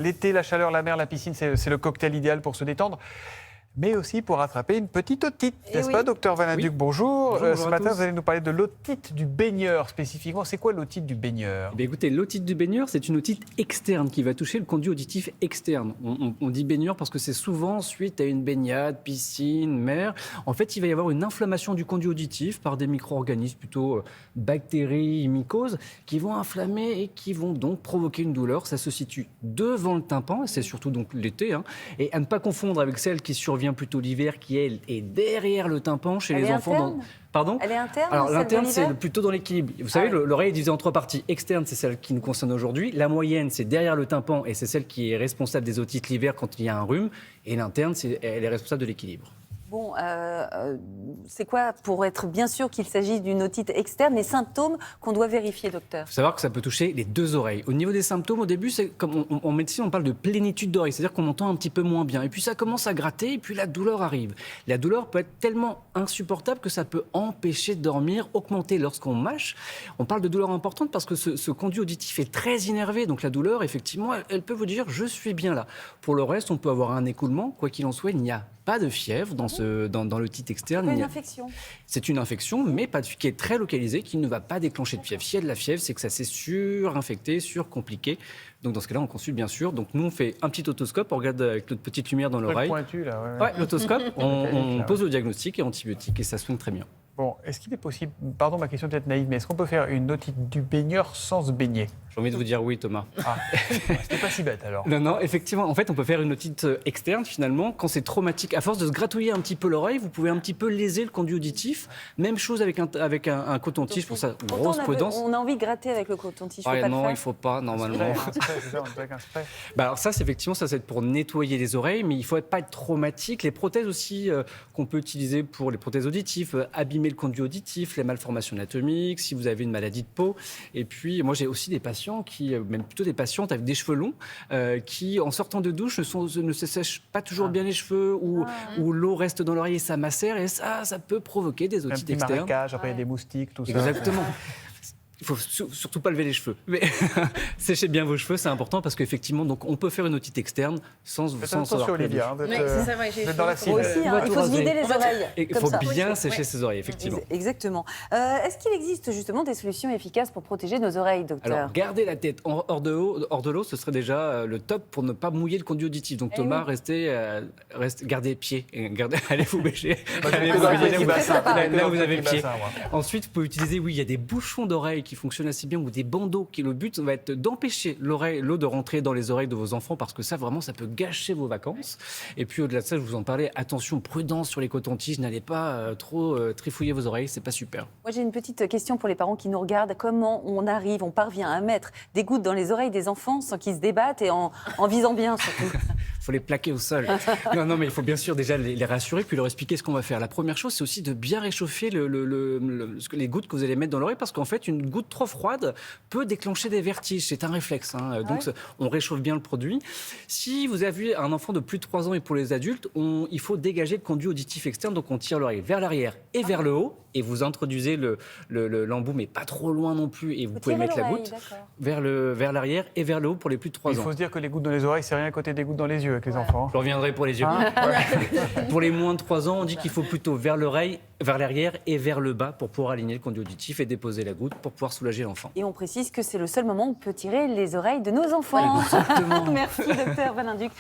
L'été, la chaleur, la mer, la piscine, c'est le cocktail idéal pour se détendre, mais aussi pour attraper une petite otite, n'est-ce pas, docteur Van Haduc? Bonjour. Bonjour Ce à matin, tous. vous allez nous parler de l'otite du baigneur spécifiquement. C'est quoi l'otite du baigneur? Eh bien, écoutez, l'otite du baigneur, c'est une otite externe qui va toucher le conduit auditif externe. On dit baigneur parce que c'est souvent suite à une baignade, piscine, mer. En fait, il va y avoir une inflammation du conduit auditif par des micro-organismes, plutôt bactéries, mycoses, qui vont inflammer et qui vont donc provoquer une douleur. Ça se situe devant le tympan, et c'est surtout donc l'été, hein, et à ne pas confondre avec celle qui survient plutôt l'hiver, qui elle est derrière le tympan chez Elle les est enfants. interne Pardon? Elle est interne? Alors celle de l'interne, l'hiver c'est plutôt dans l'équilibre. Vous savez, oui. l'oreille est divisée en trois parties. Externe, c'est celle qui nous concerne aujourd'hui. La moyenne, c'est derrière le tympan et c'est celle qui est responsable des otites l'hiver quand il y a un rhume. Et l'interne, elle est responsable de l'équilibre. Bon, c'est quoi, pour être bien sûr qu'il s'agit d'une otite externe, les symptômes qu'on doit vérifier, docteur? Il faut savoir que ça peut toucher les deux oreilles. Au niveau des symptômes, au début, c'est comme en médecine, on parle de plénitude d'oreille, c'est-à-dire qu'on entend un petit peu moins bien. Et puis ça commence à gratter, et puis la douleur arrive. La douleur peut être tellement insupportable que ça peut empêcher de dormir, augmenter lorsqu'on mâche. On parle de douleur importante parce que ce conduit auditif est très innervé, donc la douleur, effectivement, elle peut vous dire « je suis bien là ». Pour le reste, on peut avoir un écoulement. Quoi qu'il en soit, il n'y a pas de fièvre dans l'otite externe. C'est une infection. C'est une infection, mais qui est très localisée, qui ne va pas déclencher de fièvre. S'il y a de la fièvre, c'est que ça s'est surinfecté, surcompliqué. Donc dans ce cas-là, on consulte bien sûr. Donc nous, on fait un petit otoscope, on regarde avec notre petite lumière dans l'oreille. Pointu, là. Ouais, l'otoscope, on pose le diagnostic et antibiotique et ça soigne très bien. Bon, est-ce qu'il est possible, pardon, ma question est peut-être naïve, mais est-ce qu'on peut faire une otite du baigneur sans se baigner? J'ai envie de vous dire oui, Thomas. Ah, c'était pas si bête alors. Non, effectivement, en fait, on peut faire une otite externe finalement quand c'est traumatique. À force de se gratouiller un petit peu l'oreille, vous pouvez un petit peu léser le conduit auditif. Même chose avec un coton-tige pour sa grosse prudence. On a envie de gratter avec le coton-tige, Ah, faut pas non, le faire. il faut pas normalement. Un spray, c'est ça, on dirait qu'un spray. Bah alors ça, c'est effectivement, ça c'est pour nettoyer les oreilles, mais il ne faut pas être traumatique. Les prothèses aussi qu'on peut utiliser pour les prothèses auditives, abîmer le conduit auditif, les malformations anatomiques, si vous avez une maladie de peau. Et puis, moi, j'ai aussi des patients même plutôt des patientes avec des cheveux longs, qui, en sortant de douche, ne se sèchent pas toujours bien les cheveux, ou l'eau reste dans l'oreille et ça macère, et ça peut provoquer des Un otites petit externes. marécage, après il y a des moustiques, tout ça. Exactement. Il faut surtout pas lever les cheveux. Mais séchez bien vos cheveux, c'est important parce qu'effectivement, donc on peut faire une otite externe sans Faites sans attention, avoir Olivia, hein, Oui, c'est ça, ouais, j'ai vous êtes dans la les cible. Moi aussi, On va il tout faut se raser. vider les oreilles. Et il comme faut ça. bien sécher ses oreilles, effectivement. Exactement. Est-ce qu'il existe justement des solutions efficaces pour protéger nos oreilles, docteur? Alors, garder la tête hors de l'eau, ce serait déjà le top pour ne pas mouiller le conduit auditif. Donc, Thomas, gardez pied. Allez vous bêcher. Allez vous baigner là où vous avez pied. Ensuite, vous pouvez utiliser, oui, il y a des bouchons d'oreilles qui fonctionnent assez bien, ou des bandeaux. Le but va être d'empêcher l'eau de rentrer dans les oreilles de vos enfants, parce que ça, vraiment, ça peut gâcher vos vacances. Et puis, au-delà de ça, je vous en parlais, attention, prudence sur les cotons-tiges. N'allez pas trop trifouiller vos oreilles, c'est pas super. Moi, j'ai une petite question pour les parents qui nous regardent. Comment on parvient à mettre des gouttes dans les oreilles des enfants sans qu'ils se débattent et en visant bien, surtout? Il faut les plaquer au sol. Non, mais il faut bien sûr déjà les rassurer, puis leur expliquer ce qu'on va faire. La première chose, c'est aussi de bien réchauffer les gouttes que vous allez mettre dans l'oreille, parce qu'en fait, une goutte trop froide peut déclencher des vertiges. C'est un réflexe. Donc, on réchauffe bien le produit. Si vous avez un enfant de plus de 3 ans et pour les adultes, il faut dégager le conduit auditif externe. Donc, on tire l'oreille vers l'arrière et vers le haut, et vous introduisez l'embout, mais pas trop loin non plus, et vous pouvez mettre la goutte vers l'arrière et vers le haut pour les plus de 3 ans. Il faut se dire que les gouttes dans les oreilles, c'est rien à côté des gouttes dans les yeux avec les enfants. Je reviendrai pour les yeux. Pour les moins de 3 ans, on dit qu'il faut plutôt vers l'oreille, vers l'arrière et vers le bas pour pouvoir aligner le conduit auditif et déposer la goutte pour pouvoir soulager l'enfant. Et on précise que c'est le seul moment où on peut tirer les oreilles de nos enfants. Exactement. Merci, docteur Van Haduc.